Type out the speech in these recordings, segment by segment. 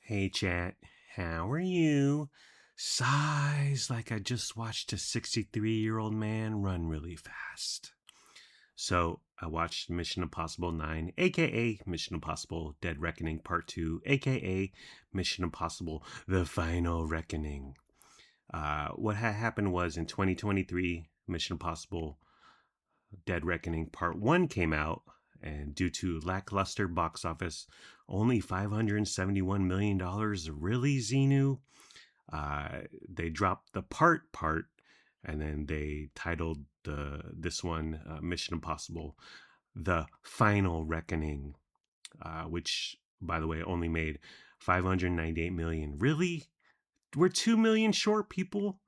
Hey, chat. How are you? Sighs like I just watched a 63-year-old man run really fast. So, I watched Mission Impossible 9, aka Mission Impossible Dead Reckoning Part 2, aka Mission Impossible The Final Reckoning. What had happened was in 2023, Mission Impossible Dead Reckoning Part 1 came out, and due to lackluster box office, only $571 million. Really, Xenu? They dropped the part, and then they titled this one Mission Impossible The Final Reckoning, which, by the way, only made 598 million. Really? We're 2 million short, people.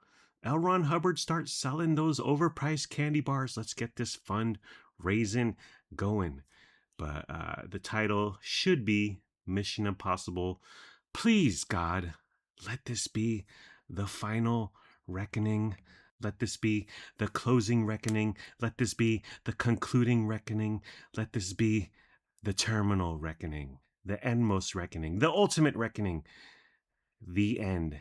L. Ron Hubbard, start selling those overpriced candy bars. Let's get this fund raising going. But the title should be Mission Impossible. Please, God, let this be the final reckoning. Let this be the closing reckoning. Let this be the concluding reckoning. Let this be the terminal reckoning, the endmost reckoning, the ultimate reckoning, the end.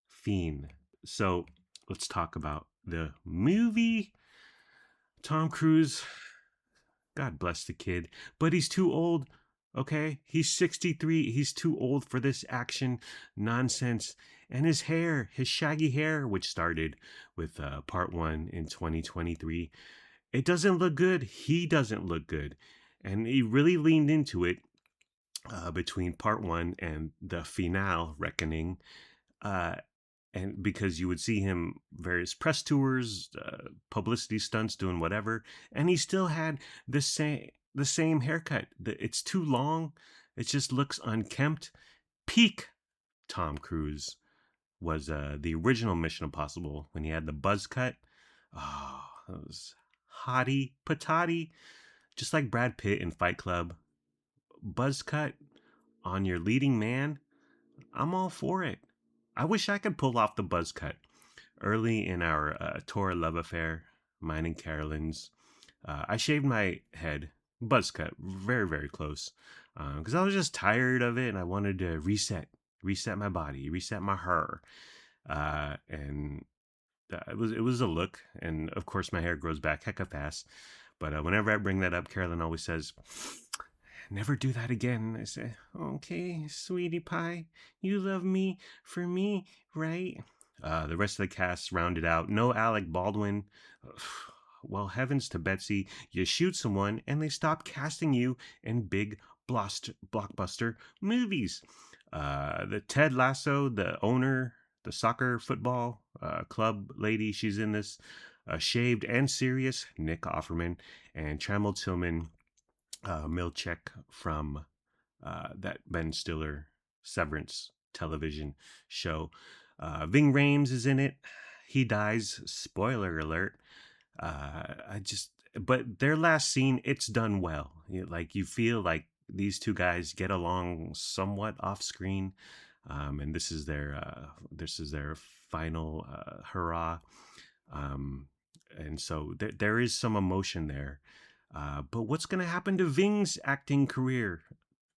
Fiend. So let's talk about the movie. Tom Cruise, God bless the kid, but he's too old. Okay, he's 63. He's too old for this action nonsense. And his hair, his shaggy hair, which started with part one in 2023, it doesn't look good. He doesn't look good. And he really leaned into it between part one and the finale reckoning. Uh, and because you would see him various press tours, publicity stunts, doing whatever, and he still had the same haircut. It's too long. It just looks unkempt. Peak Tom Cruise was the original Mission Impossible when he had the buzz cut. Oh, it was hottie patati, just like Brad Pitt in Fight Club. Buzz cut on your leading man. I'm all for it. I wish I could pull off the buzz cut. Early in our Torah love affair, mine and Carolyn's, I shaved my head, buzz cut, very, very close, because I was just tired of it and I wanted to reset my body, reset my hair. And it was a look. And of course, my hair grows back hecka fast. But whenever I bring that up, Carolyn always says, never do that again. I say, okay, sweetie pie, you love me for me, right? The rest of the cast rounded out. No Alec Baldwin. Well, heavens to Betsy, you shoot someone and they stop casting you in big blockbuster movies. The Ted Lasso, the owner, the soccer football club lady, she's in this. Shaved and serious, Nick Offerman, and Trammell Tillman, Milchek from that Ben Stiller Severance television show. Ving Rhames is in it. He dies. Spoiler alert. But their last scene, it's done well. Like you feel like these two guys get along somewhat off screen, and this is their final hurrah. And so there is some emotion there. But what's going to happen to Ving's acting career?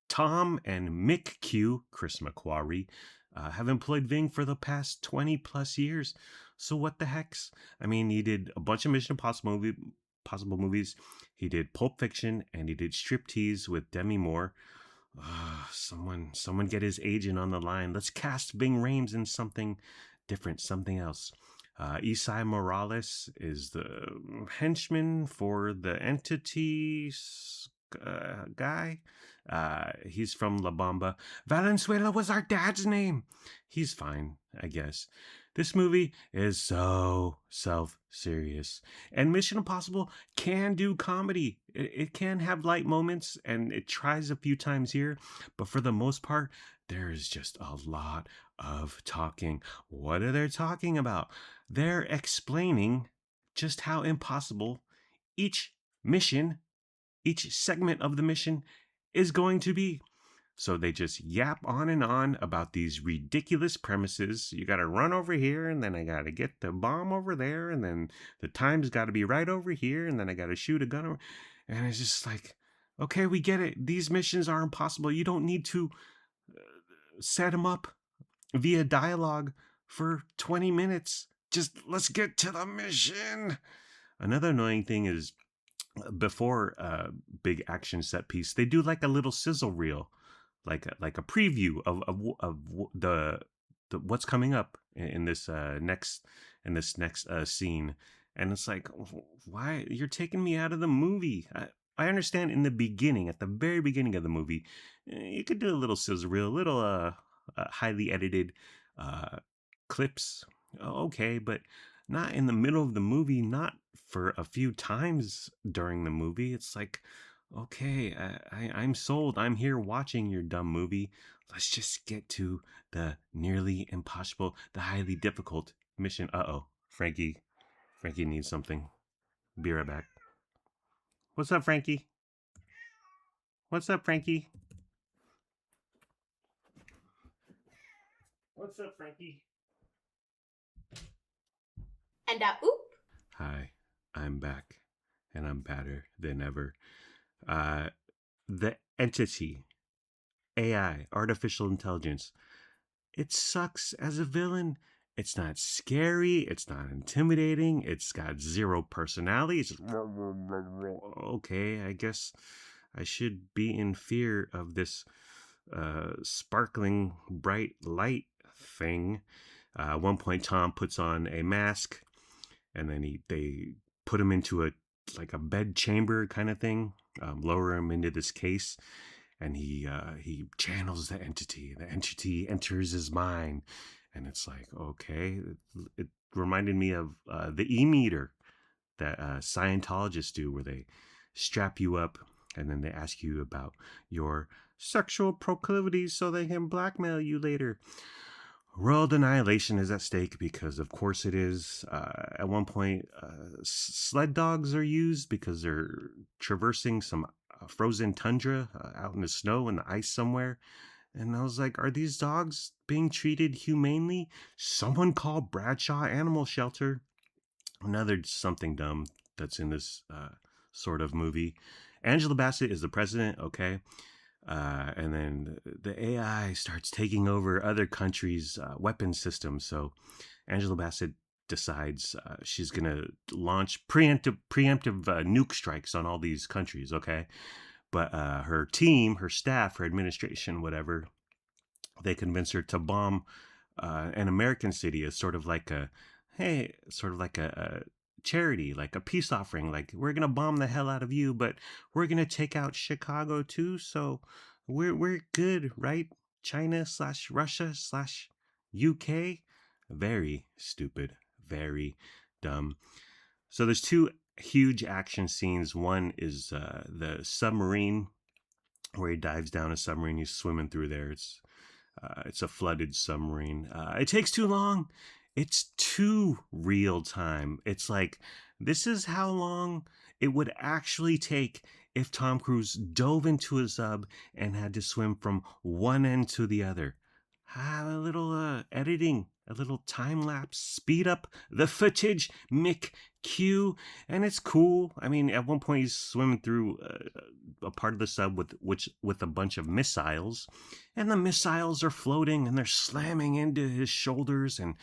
Tom and Mick Q, Chris McQuarrie, have employed Ving for the past 20 plus years. So what the heck's? I mean, he did a bunch of Mission Possible movies. He did Pulp Fiction and he did Striptease with Demi Moore. Someone get his agent on the line. Let's cast Ving Rhames in something different, something else. Isai Morales is the henchman for the entity guy. He's from La Bamba. Valenzuela was our dad's name. He's fine, I guess. This movie is so self-serious. And Mission Impossible can do comedy. It can have light moments, and it tries a few times here. But for the most part, there is just a lot of talking. What are they talking about? They're explaining just how impossible each mission, each segment of the mission is going to be. So they just yap on and on about these ridiculous premises. You got to run over here, and then I got to get the bomb over there, and then the time's got to be right over here, and then I got to shoot a gun over. And it's just like, okay, we get it. These missions are impossible. You don't need to set him up via dialogue for 20 minutes. Just let's get to the mission. Another annoying thing is before a big action set piece, they do like a little sizzle reel, like a preview of the what's coming up in this next scene, and it's like, why you're taking me out of the movie? I understand in the beginning, at the very beginning of the movie, you could do a little sizzle reel, a little highly edited uh, clips, okay, but not in the middle of the movie, not for a few times during the movie. It's like, okay, I'm sold. I'm here watching your dumb movie. Let's just get to the nearly impossible, the highly difficult mission. Uh-oh, Frankie needs something. Be right back. What's up, Frankie? What's up, Frankie? What's up, Frankie? And oop. Hi, I'm back, and I'm badder than ever. The entity, AI, artificial intelligence, it sucks as a villain. It's not scary. It's not intimidating. It's got zero personality. It's just, okay, I guess I should be in fear of this sparkling bright light thing. At one point, Tom puts on a mask, and then they put him into a bed chamber kind of thing, lower him into this case, and he channels the entity. The entity enters his mind, and it's like, okay, it reminded me of the e-meter that Scientologists do, where they strap you up and then they ask you about your sexual proclivities so they can blackmail you later. World annihilation is at stake because, of course, it is. At one point, sled dogs are used because they're traversing some frozen tundra out in the snow and the ice somewhere. And I was like, are these dogs being treated humanely? Someone call Bradshaw Animal Shelter. Another something dumb that's in this sort of movie. Angela Bassett is the president, okay? And then the AI starts taking over other countries' weapon systems. So Angela Bassett decides she's going to launch preemptive nuke strikes on all these countries, okay? But her team, her staff, her administration, whatever, they convince her to bomb an American city as sort of like a charity, like a peace offering. Like, we're gonna bomb the hell out of you, but we're gonna take out Chicago too. So we're good, right? China / Russia / UK. Very stupid, very dumb. So there's two huge action scenes. One is the submarine, where he dives down a submarine. He's swimming through there. It's a flooded submarine. It takes too long. It's too real time. It's like, this is how long it would actually take if Tom Cruise dove into a sub and had to swim from one end to the other. Have a little editing, a little time lapse, speed up the footage, Mick Q, and it's cool. I mean, at one point he's swimming through a part of the sub with a bunch of missiles, and the missiles are floating and they're slamming into his shoulders, and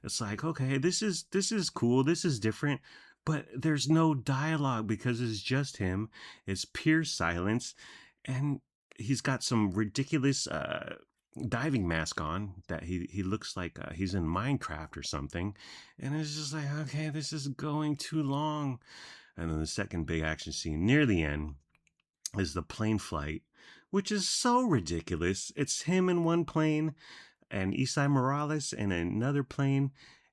it's like, okay, this is cool, this is different. But there's no dialogue because it's just him. It's pure silence, and he's got some ridiculous diving mask on that he looks like he's in Minecraft or something, and it's just like, okay, this is going too long. And then the second big action scene near the end is the plane flight, which is so ridiculous. It's him in one plane and Isai Morales in another plane,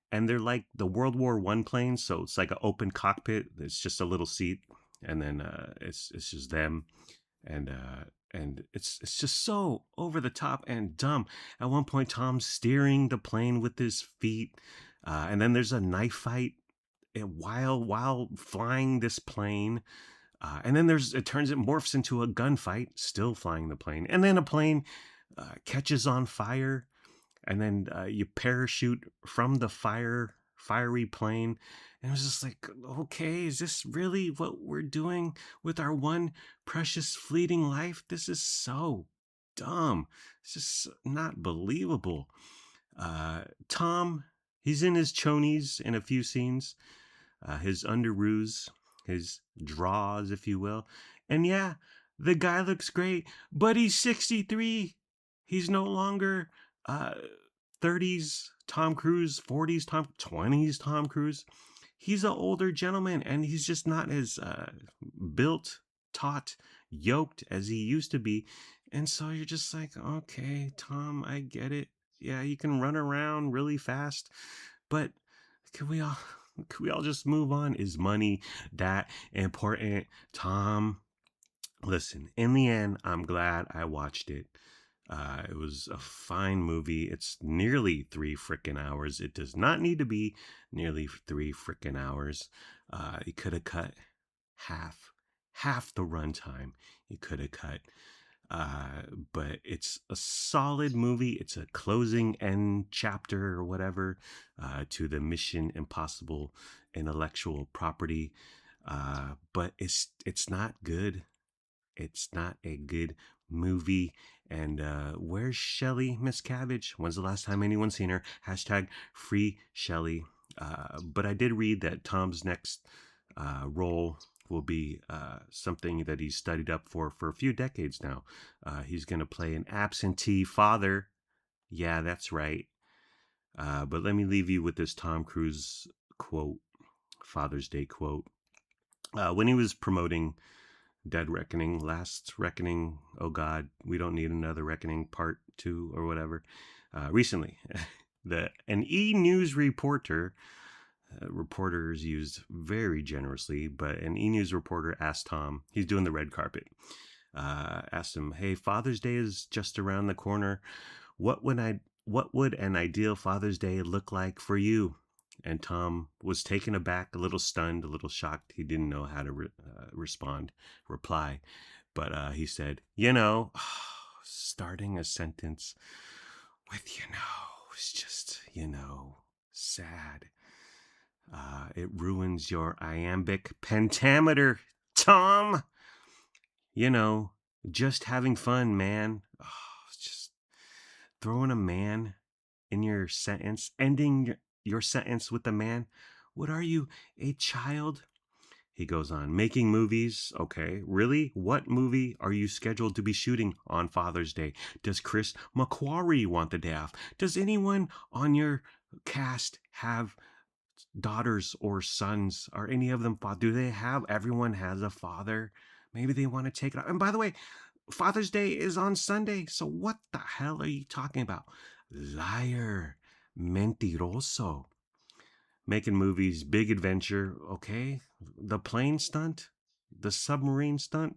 and they're like the World War I planes, so it's like an open cockpit. It's just a little seat, and then it's just them, and it's just so over the top and dumb. At one point, Tom's steering the plane with his feet, and then there's a knife fight while flying this plane. And then it morphs into a gunfight, still flying the plane. And then a plane catches on fire, and then you parachute from the fiery plane. And it was just like, okay, is this really what we're doing with our one precious fleeting life? This is so dumb. It's just not believable. Tom, he's in his chonies in a few scenes, his underoos, his draws, if you will. And yeah, the guy looks great, but he's 63. He's no longer uh, 30s Tom Cruise, 40s Tom, 20s Tom Cruise. He's an older gentleman, and he's just not as built, taut, yoked as he used to be. And so you're just like, okay, Tom, I get it. Yeah, you can run around really fast, but can we all can we all just move on? Is money that important? Tom, listen, in the end, I'm glad I watched it. It was a fine movie. It's nearly 3 freaking hours. It does not need to be nearly 3 freaking hours. You could have cut half, half the runtime. You could have cut. But it's a solid movie. It's a closing end chapter or whatever to the Mission Impossible intellectual property. But it's not good. It's not a good movie. And where's Shelly Miscavige? When's the last time anyone's seen her? Hashtag free Shelly. But I did read that Tom's next role will be something that he's studied up for a few decades now. He's going to play an absentee father. Yeah, that's right. But let me leave you with this Tom Cruise quote, Father's Day quote. When he was promoting Dead Reckoning, Last Reckoning, oh God, we don't need another Reckoning Part 2 or whatever. Recently, an E-News reporter, reporters used very generously, but an E-News reporter asked Tom, he's doing the red carpet, asked him, hey, Father's Day is just around the corner. What would an ideal Father's Day look like for you? And Tom was taken aback, a little stunned, a little shocked. He didn't know how to reply. But he said, starting a sentence with, it's just, sad. It ruins your iambic pentameter, Tom. Just having fun, man. Just throwing a man in your sentence, ending your sentence with a man. What are you, a child? He goes on, making movies. Okay, really? What movie are you scheduled to be shooting on Father's Day? Does Chris McQuarrie want the day off? Does anyone on your cast have daughters or sons? Are any of them everyone has a father? Maybe they want to take it off. And by the way, Father's Day is on Sunday, so what the hell are you talking about? Liar. Mentiroso. Making movies, big adventure, okay? The plane stunt, the submarine stunt.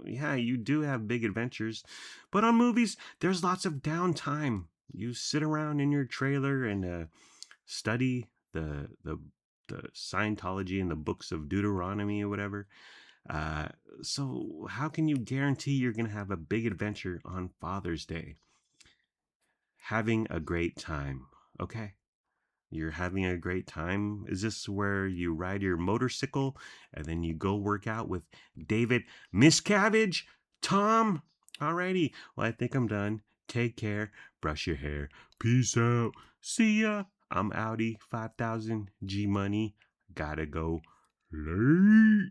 Yeah, you do have big adventures. But on movies, there's lots of downtime. You sit around in your trailer and study the Scientology and the books of Deuteronomy or whatever. So how can you guarantee you're going to have a big adventure on Father's Day? Having a great time, okay? You're having a great time. Is this where you ride your motorcycle and then you go work out with David Miscavige? Tom? Alrighty. Well, I think I'm done. Take care. Brush your hair. Peace out. See ya. I'm Audi 5000 G Money. Gotta go late.